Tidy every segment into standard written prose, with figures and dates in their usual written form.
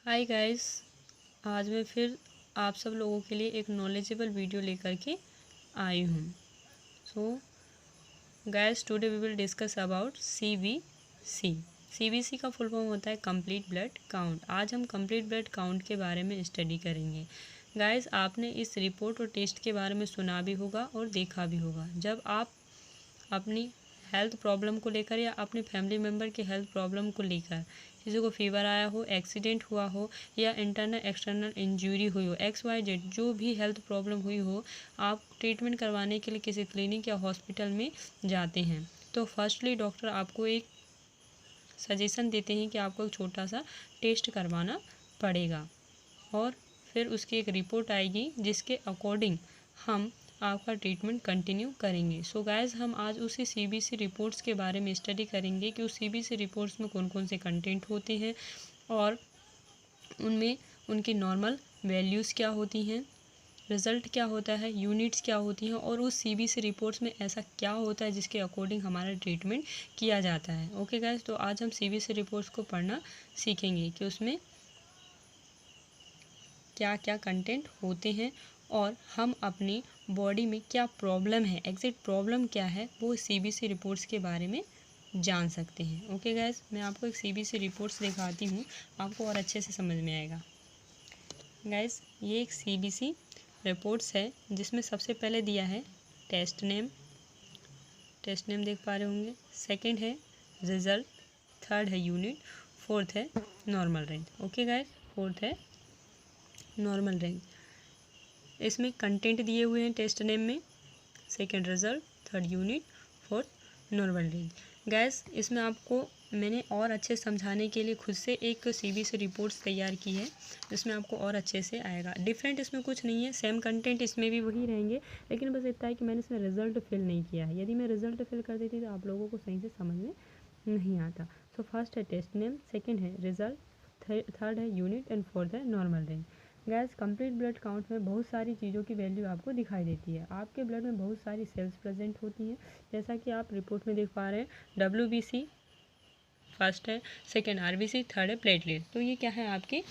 Hi guys, आज मैं फिर आप सब लोगों के लिए एक नॉलेजेबल वीडियो लेकर के आई हूँ। So guys, today we will discuss about CBC. CBC का फुल फॉर्म होता है कंप्लीट ब्लड काउंट। आज हम कंप्लीट ब्लड काउंट के बारे में स्टडी करेंगे। गाइस, आपने इस रिपोर्ट और टेस्ट के बारे में सुना भी होगा और देखा भी होगा। जब आप अपनी हेल्थ प्रॉब्लम को लेकर या अपने फैमिली मेम्बर के हेल्थ प्रॉब्लम को लेकर, किसी को फीवर आया हो, एक्सीडेंट हुआ हो या इंटरनल एक्सटर्नल इंजरी हुई हो, XYZ जो भी हेल्थ प्रॉब्लम हुई हो, आप ट्रीटमेंट करवाने के लिए किसी क्लिनिक या हॉस्पिटल में जाते हैं तो फर्स्टली डॉक्टर आपको एक सजेशन देते हैं कि आपको एक छोटा सा टेस्ट करवाना पड़ेगा और फिर उसकी एक रिपोर्ट आएगी जिसके अकॉर्डिंग हम आपका ट्रीटमेंट कंटिन्यू करेंगे। सो गाइस, हम आज उसी सीबीसी रिपोर्ट्स के बारे में स्टडी करेंगे कि उस सीबीसी रिपोर्ट्स में कौन कौन से कंटेंट होते हैं और उनमें उनकी नॉर्मल वैल्यूज़ क्या होती हैं, रिज़ल्ट क्या होता है, यूनिट्स क्या होती हैं और उस सीबीसी रिपोर्ट्स में ऐसा क्या होता है जिसके अकॉर्डिंग हमारा ट्रीटमेंट किया जाता है। ओके गाइस, तो आज हम सीबीसी रिपोर्ट्स को पढ़ना सीखेंगे कि उसमें क्या क्या कंटेंट होते हैं और हम अपनी बॉडी में क्या प्रॉब्लम है, एग्जैक्ट प्रॉब्लम क्या है, वो सीबीसी रिपोर्ट्स के बारे में जान सकते हैं। ओके गाइस, मैं आपको एक सीबीसी रिपोर्ट्स दिखाती हूँ, आपको और अच्छे से समझ में आएगा। गाइस, ये एक सीबीसी रिपोर्ट्स है जिसमें सबसे पहले दिया है टेस्ट नेम देख पा रहे होंगे, सेकंड है रिजल्ट, थर्ड है यूनिट, फोर्थ है normal range. Okay guys, fourth है नॉर्मल रेंज। इसमें कंटेंट दिए हुए हैं टेस्ट नेम में, second result, third unit, fourth normal range. Gas, इसमें आपको मैंने और अच्छे समझाने के लिए खुद से एक सीबीसी रिपोर्ट्स तैयार की है जिसमें आपको और अच्छे से आएगा। डिफरेंट इसमें कुछ नहीं है, सेम कंटेंट इसमें भी वही रहेंगे, लेकिन बस इतना है कि मैंने इसमें रिजल्ट फिल नहीं किया है। यदि मैं रिजल्ट फिल कर देती तो आप लोगों को सही से समझ में नहीं आता। सो फर्स्ट है टेस्ट नेम, सेकेंड है रिजल्ट, थर्ड है यूनिट एंड फोर्थ है normal range. Gas, complete blood count में बहुत सारी चीज़ों की वैल्यू आपको दिखाई देती है। आपके ब्लड में बहुत सारी सेल्स प्रेजेंट होती हैं, जैसा कि आप रिपोर्ट में देख पा रहे हैं। WBC फर्स्ट है, सेकेंड RBC, थर्ड है प्लेटलेट। तो ये क्या है, आपके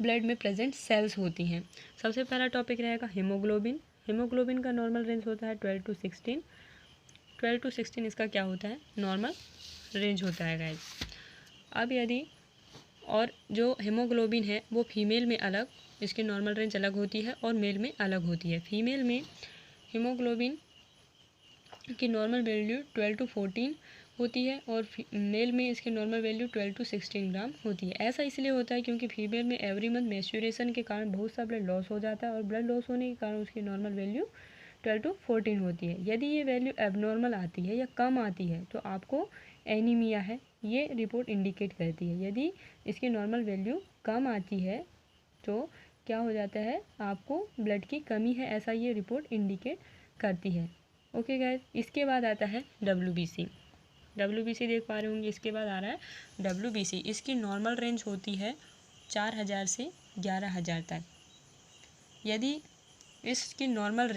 ब्लड में प्रेजेंट सेल्स होती हैं। सबसे पहला टॉपिक रहेगा हीमोग्लोबिन। हीमोग्लोबिन का नॉर्मल रेंज होता है 12 to 16। 12 to 16 इसका क्या होता है, नॉर्मल रेंज होता है गाइस। अब यदि और जो हीमोग्लोबिन है वो फीमेल में अलग, इसकी नॉर्मल रेंज अलग होती है और मेल में अलग होती है। फीमेल में हीमोग्लोबिन की नॉर्मल वैल्यू 12 to 14 होती है और मेल में इसकी नॉर्मल वैल्यू 12 to 16 ग्राम होती है। ऐसा इसलिए होता है क्योंकि फीमेल में एवरी मंथ मेंस्ट्रुएशन के कारण बहुत सा ब्लड लॉस हो जाता है और ब्लड लॉस होने के कारण उसकी नॉर्मल वैल्यू 12 to 14 होती है। यदि ये वैल्यू एबनॉर्मल आती है या कम आती है तो आपको एनीमिया है, ये रिपोर्ट इंडिकेट करती है। यदि इसकी नॉर्मल वैल्यू कम आती है तो क्या हो जाता है, आपको ब्लड की कमी है, ऐसा ये रिपोर्ट इंडिकेट करती है। ओके गाइस, इसके बाद आता है WBC। WBC देख पा रहे होंगे, इसके बाद आ रहा है WBC। इसकी नॉर्मल रेंज होती है 4000 से 11000 तक। यदि इसकी नॉर्मल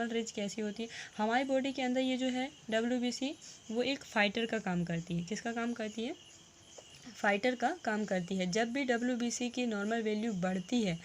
रेंज कैसी होती है, हमारी बॉडी के अंदर ये जो है WBC वो एक फाइटर का काम करती है। किसका काम करती है, फाइटर का काम करती है। जब भी WBC की नॉर्मल वैल्यू बढ़ती है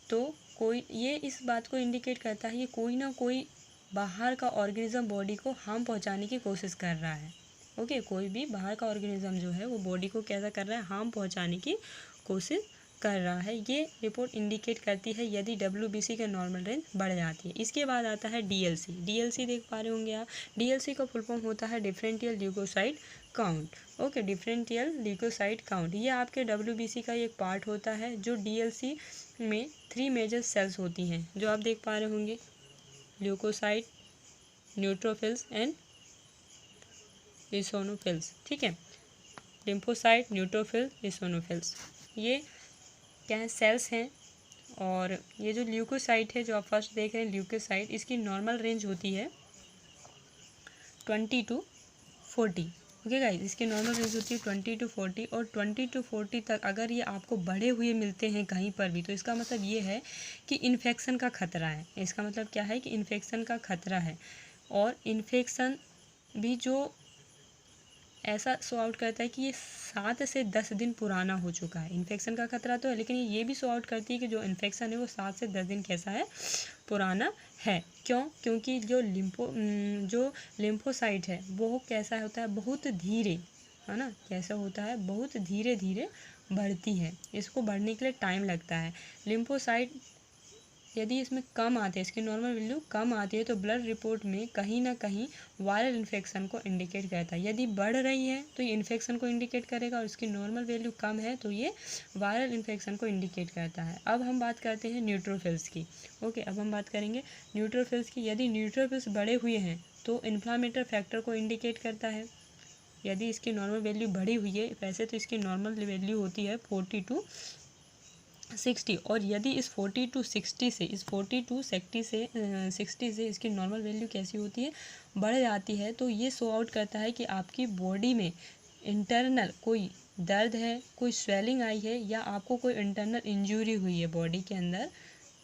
तो कोई ये इस बात को इंडिकेट करता है कि कोई ना कोई बाहर का ऑर्गेनिज्म बॉडी को हार्म पहुंचाने की कोशिश कर रहा है। ओके, कोई भी बाहर का ऑर्गेनिज्म जो है वो बॉडी को कैसा कर रहा है, हार्म पहुंचाने की कोशिश कर रहा है। ये रिपोर्ट इंडिकेट करती है यदि WBC का नॉर्मल रेंज बढ़ जाती है। इसके बाद आता है DLC देख पा रहे होंगे आप। DLC का फुल फॉर्म होता है differential leukocyte count. Okay, differential leukocyte count ये आपके WBC का एक पार्ट होता है। जो DLC में 3 मेजर सेल्स होती हैं जो आप देख पा रहे होंगे, ल्यूकोसाइट, न्यूट्रोफिल्स एंड इसोनोफिल्स। ठीक है, लिम्फोसाइट, न्यूट्रोफिल, इसोनोफिल्स, ये क्या है, सेल्स हैं। और ये जो ल्यूकोसाइट है जो आप फर्स्ट देख रहे हैं ल्यूकोसाइट, इसकी नॉर्मल रेंज होती है 20 to 40। ओके गाइस, इसकी नॉर्मल रेंज होती है 20 to 40 और 20 to 40 तक अगर ये आपको बढ़े हुए मिलते हैं कहीं पर भी तो इसका मतलब ये है कि इन्फेक्शन का खतरा है। इसका मतलब क्या है कि इन्फेक्शन का खतरा है। और इन्फेक्शन भी जो ऐसा शो आउट करता है कि ये 7 से 10 दिन पुराना हो चुका है। इन्फेक्शन का खतरा तो है, लेकिन ये भी शो आउट करती है कि जो इन्फेक्शन है वो 7 से 10 दिन कैसा है, पुराना है। क्यों? क्योंकि जो लिम्फोसाइट है वो कैसा होता है, बहुत धीरे, है ना, कैसा होता है, बहुत धीरे धीरे बढ़ती है। इसको बढ़ने के लिए टाइम लगता है। लिम्फोसाइट यदि इसमें कम आते हैं, इसकी नॉर्मल वैल्यू कम आती है, तो ब्लड रिपोर्ट में कहीं ना कहीं वायरल इन्फेक्शन को इंडिकेट करता है। यदि बढ़ रही है तो ये इन्फेक्शन को इंडिकेट करेगा, और इसकी नॉर्मल वैल्यू कम है तो ये वायरल इन्फेक्शन को इंडिकेट करता है। अब हम बात करते हैं न्यूट्रोफिल्स की। ओके, अब हम बात करेंगे न्यूट्रोफिल्स की। यदि न्यूट्रोफिल्स बढ़े हुए हैं तो इन्फ्लामेटरी फैक्टर को इंडिकेट करता है। यदि इसकी नॉर्मल वैल्यू बढ़ी हुई है, वैसे तो इसकी नॉर्मल वैल्यू होती है 40 to 60, और यदि इस 40 to 60 से इसकी नॉर्मल वैल्यू कैसी होती है, बढ़ जाती है, तो ये शो आउट करता है कि आपकी बॉडी में इंटरनल कोई दर्द है, कोई स्वेलिंग आई है, या आपको कोई इंटरनल इंजरी हुई है बॉडी के अंदर।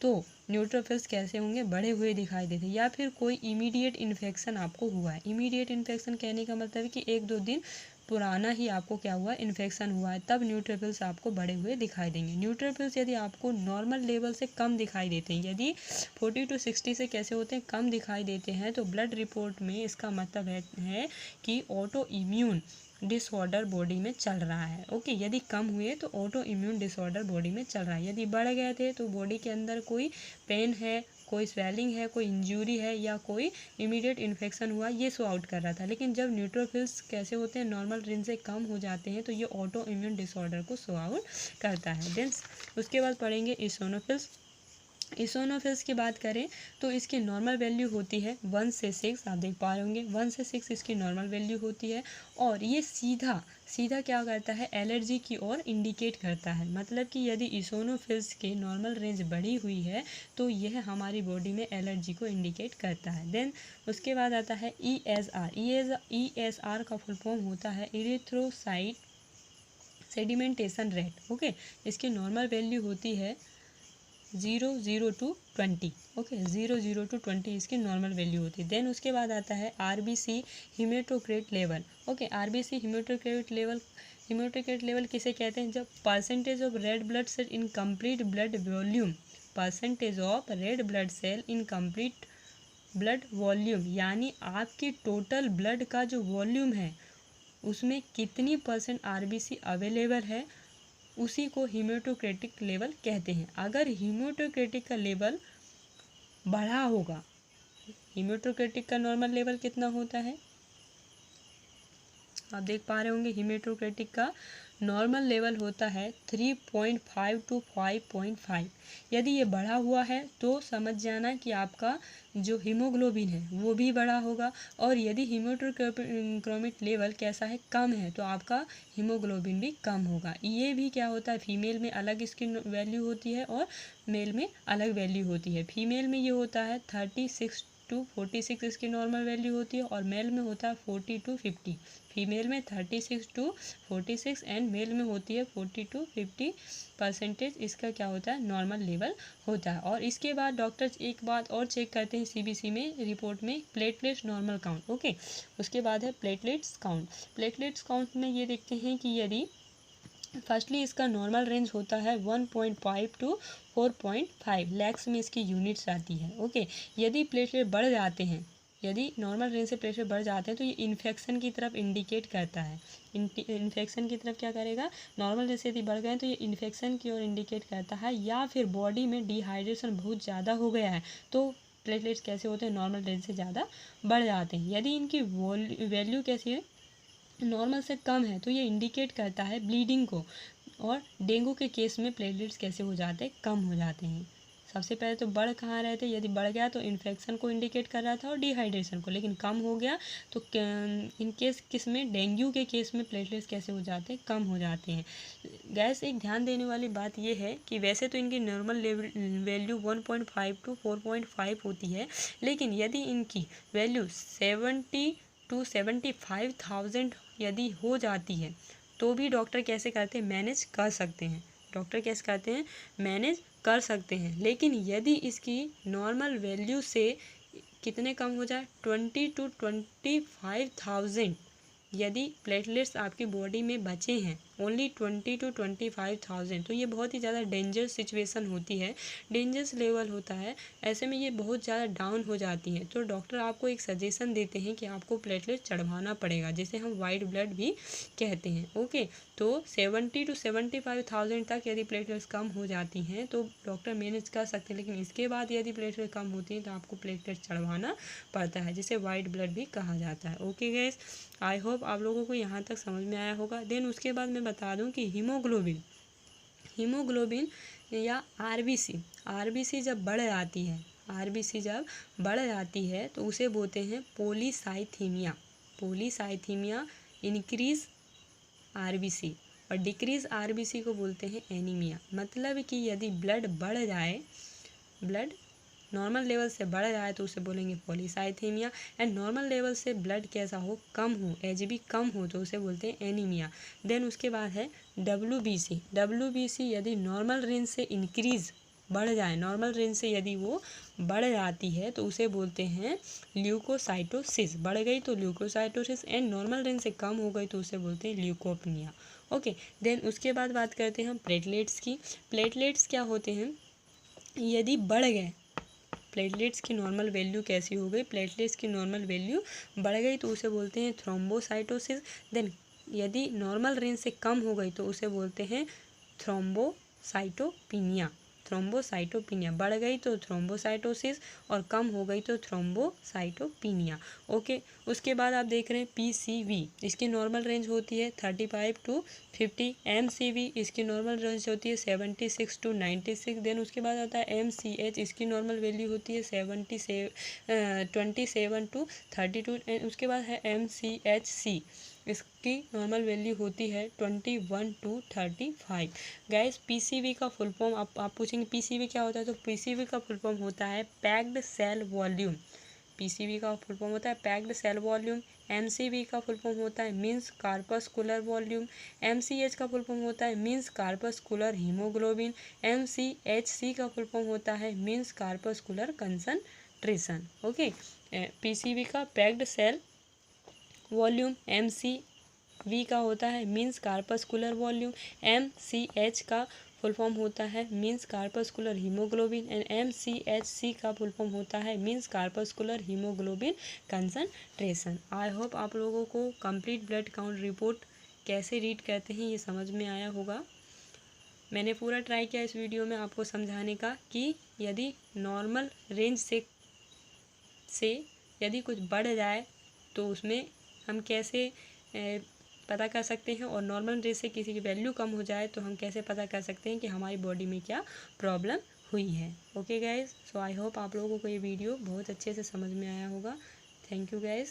तो न्यूट्रोफिल्स कैसे होंगे, बढ़े हुए दिखाई देते हैं। या फिर कोई इमीडिएट इन्फेक्शन आपको हुआ है। इमीडिएट इन्फेक्शन कहने का मतलब है कि 1-2 दिन पुराना ही आपको क्या हुआ, इन्फेक्शन हुआ है, तब न्यूट्रोफिल्स आपको बढ़े हुए दिखाई देंगे। न्यूट्रोफिल्स यदि आपको नॉर्मल लेवल से कम दिखाई देते हैं, यदि 40 to 60 से कैसे होते हैं, कम दिखाई देते हैं, तो ब्लड रिपोर्ट में इसका मतलब है कि ऑटो इम्यून डिसऑर्डर बॉडी में चल रहा है। ओके, यदि कम हुए तो ऑटो इम्यून डिसऑर्डर बॉडी में चल रहा है। यदि बढ़ गए थे तो बॉडी के अंदर कोई पेन है, कोई स्वेलिंग है, कोई इंजरी है, या कोई इमीडिएट इन्फेक्शन हुआ, ये शो आउट कर रहा था। लेकिन जब न्यूट्रोफिल्स कैसे होते हैं, नॉर्मल रेंज से कम हो जाते हैं, तो ये ऑटो इम्यून डिसऑर्डर को शो आउट करता है। देन उसके बाद पढ़ेंगे इसोनोफिल्स। इसोनोफिल्स की बात करें तो इसकी नॉर्मल वैल्यू होती है 1 से 6, आप देख पा रहे होंगे 1 से 6 इसकी नॉर्मल वैल्यू होती है। और ये सीधा सीधा क्या करता है, एलर्जी की ओर इंडिकेट करता है। मतलब कि यदि इसोनोफिल्स की नॉर्मल रेंज बढ़ी हुई है तो यह हमारी बॉडी में एलर्जी को इंडिकेट करता है। देन उसके बाद आता है ESR का फुल फॉर्म होता है इरिथ्रोसाइट सेडिमेंटेशन रेट। ओके, इसकी नॉर्मल वैल्यू होती है 0 to 20। ओके, 0 to 20 इसकी नॉर्मल वैल्यू होती है। देन उसके बाद आता है RBC hematocrit level. Okay, RBC hematocrit level किसे कहते हैं, जब percentage of red blood cell in complete blood volume, percentage of red blood cell in complete blood volume, यानी आपकी टोटल ब्लड का जो वॉल्यूम है उसमें कितनी % RBC अवेलेबल है, उसी को हीमेटोक्रेटिक लेवल कहते हैं। अगर हीमेटोक्रेटिक का लेवल बढ़ा होगा, हीमेटोक्रेटिक का नॉर्मल लेवल कितना होता है, आप देख पा रहे होंगे हीमेटोक्रेटिक का नॉर्मल लेवल होता है 3.5 to 5.5। यदि ये बढ़ा हुआ है तो समझ जाना कि आपका जो हीमोग्लोबिन है वो भी बढ़ा होगा। और यदि हीमोग्लोबिन लेवल कैसा है, कम है, तो आपका हीमोग्लोबिन भी कम होगा। ये भी क्या होता है, फीमेल में अलग इसकी वैल्यू होती है और मेल में अलग वैल्यू होती है। फीमेल में ये होता है 36 to 46 इसकी नॉर्मल वैल्यू होती है, और मेल में होता है 40 to 50। फीमेल में 36 to 46 एंड मेल में होती है 40 to 50% इसका क्या होता है, नॉर्मल लेवल होता है। और इसके बाद डॉक्टर एक बात और चेक करते हैं CBC में रिपोर्ट में, प्लेटलेट्स नॉर्मल काउंट। ओके, उसके बाद है प्लेटलेट्स काउंट। प्लेटलेट्स काउंट में ये देखते हैं कि यदि फर्स्टली इसका नॉर्मल रेंज होता है 1.5 to 4.5 लैक्स में इसकी यूनिट्स आती है। ओके, यदि प्लेटलेट बढ़ जाते हैं, यदि नॉर्मल रेंज से प्लेटलेट बढ़ जाते हैं तो ये इन्फेक्शन की तरफ इंडिकेट करता है। इन्फेक्शन की तरफ क्या करेगा, नॉर्मल रेंज से यदि बढ़ गए तो ये इन्फेक्शन की ओर इंडिकेट करता है। या फिर बॉडी में डिहाइड्रेशन बहुत ज़्यादा हो गया है तो प्लेटलेट्स कैसे होते हैं, नॉर्मल रेंज से ज़्यादा बढ़ जाते हैं। यदि इनकी वैल्यू कैसी है, नॉर्मल से कम है, तो ये इंडिकेट करता है ब्लीडिंग को। और डेंगू के केस में प्लेटलेट्स कैसे हो जाते हैं, कम हो जाते हैं। सबसे पहले तो बढ़ कहाँ रहे थे, यदि बढ़ गया तो इन्फेक्शन को इंडिकेट कर रहा था और डिहाइड्रेशन को, लेकिन कम हो गया तो इन केस किस में, डेंगू के केस में प्लेटलेट्स कैसे हो जाते हैं, कम हो जाते हैं। गैस एक ध्यान देने वाली बात यह है कि वैसे तो इनकी नॉर्मल वैल्यू 1.5 to 4.5 होती है, लेकिन यदि इनकी वैल्यू 70 to 75,000 यदि हो जाती है तो भी डॉक्टर कैसे करते हैं, मैनेज कर सकते हैं। डॉक्टर कैसे करते हैं, मैनेज कर सकते हैं। लेकिन यदि इसकी नॉर्मल वैल्यू से कितने कम हो जाए, 20 to 25,000 यदि प्लेटलेट्स आपकी बॉडी में बचे हैं ओनली 20 to 25,000, तो ये बहुत ही ज़्यादा डेंजरस सिचुएशन होती है, डेंजरस लेवल होता है। ऐसे में ये बहुत ज़्यादा डाउन हो जाती हैं, तो डॉक्टर आपको एक सजेशन देते हैं कि आपको प्लेटलेट चढ़वाना पड़ेगा, जिसे हम वाइट ब्लड भी कहते हैं। ओके, तो 70 to 75,000 तक यदि प्लेटलेट्स कम हो जाती हैं तो डॉक्टर मैनेज कर सकते हैं, लेकिन इसके बाद यदि प्लेटलेट कम होती हैं तो आपको प्लेटलेट चढ़वाना पड़ता है, जिसे वाइट ब्लड भी कहा जाता है। ओके गाइस, आई होप आप लोगों को यहाँ तक समझ में आया होगा। देन उसके बाद मैं बता दूँ कि हीमोग्लोबिन या आरबीसी जब बढ़ जाती है, आरबीसी जब बढ़ जाती है तो उसे बोलते हैं पोलीसाइथीमिया इंक्रीज आरबीसी, और डिक्रीज आरबीसी को बोलते हैं एनीमिया। मतलब कि यदि ब्लड बढ़ जाए, ब्लड नॉर्मल लेवल से बढ़ जाए तो उसे बोलेंगे पॉलीसाइथीमिया, एंड नॉर्मल लेवल से ब्लड कैसा हो, कम हो, एचबी कम हो, तो उसे बोलते हैं एनीमिया। देन उसके बाद है डब्ल्यूबीसी यदि नॉर्मल रेंज से इंक्रीज बढ़ जाए, नॉर्मल रेंज से यदि वो बढ़ जाती है तो उसे बोलते हैं ल्यूकोसाइटोसिस, बढ़ गई तो ल्यूकोसाइटोसिस, एंड नॉर्मल रेंज से कम हो गई तो उसे बोलते हैं ल्यूकोपीनिया। ओके, देन उसके बाद बात करते हैं हम प्लेटलेट्स की। प्लेटलेट्स क्या होते हैं, यदि बढ़ गए, प्लेटलेट्स की नॉर्मल वैल्यू कैसी हो गई, प्लेटलेट्स की नॉर्मल वैल्यू बढ़ गई तो उसे बोलते हैं थ्रोम्बोसाइटोसिस। देन यदि नॉर्मल रेंज से कम हो गई तो उसे बोलते हैं थ्रोम्बोसाइटोपिनिया। बढ़ गई तो थ्रोम्बोसाइटोसिस और कम हो गई तो थ्रोम्बोसाइटोपिनिया। ओके, उसके बाद आप देख रहे हैं पीसीवी, इसकी नॉर्मल रेंज होती है 35 to 50। एमसीवी, इसकी नॉर्मल रेंज होती है 76 to 96। देन उसके बाद आता है एमसीएच, इसकी नॉर्मल वैल्यू होती है 27 to 32। उसके बाद है एमसीएचसी, इसकी नॉर्मल वैल्यू होती है 21 to 35। गैस पीसीवी का फुल फॉर्म आप पूछेंगे पीसीवी क्या होता है, तो पीसीवी का फुल फॉर्म होता है पैक्ड सेल वॉल्यूम। पीसीवी का फुल फॉर्म होता है पैक्ड सेल वॉल्यूम। एमसीवी का फुल फॉर्म होता है मीन्स कार्पस्कुलर वॉल्यूम। एमसीएच का फुल फॉर्म होता है मीन्स कार्पस्कुलर हीमोग्लोबिन। एमसीएचसी का फुल फॉर्म होता है means corpuscular concentration. Okay, PCV का पैक्ड सेल वॉल्यूम, एमसीवी का होता है मीन्स कार्पस्कुलर वॉल्यूम, एमसीएच का फुल फॉर्म होता है means corpuscular haemoglobin, and MCHC का फुल फॉर्म होता है means corpuscular haemoglobin concentration. I hope आप लोगों को कंप्लीट ब्लड काउंट रिपोर्ट कैसे रीड करते हैं ये समझ में आया होगा। मैंने पूरा ट्राई किया इस वीडियो में आपको समझाने का कि यदि नॉर्मल रेंज से यदि कुछ बढ़ जाए तो उसमें हम कैसे पता कर सकते हैं, और नॉर्मल रेंज से किसी की वैल्यू कम हो जाए तो हम कैसे पता कर सकते हैं कि हमारी बॉडी में क्या प्रॉब्लम हुई है। Okay guys, so I hope आप लोगों को ये वीडियो बहुत अच्छे से समझ में आया होगा। थैंक यू गाइज,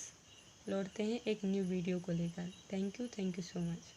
लौटते हैं एक न्यू वीडियो को लेकर। Thank you so much.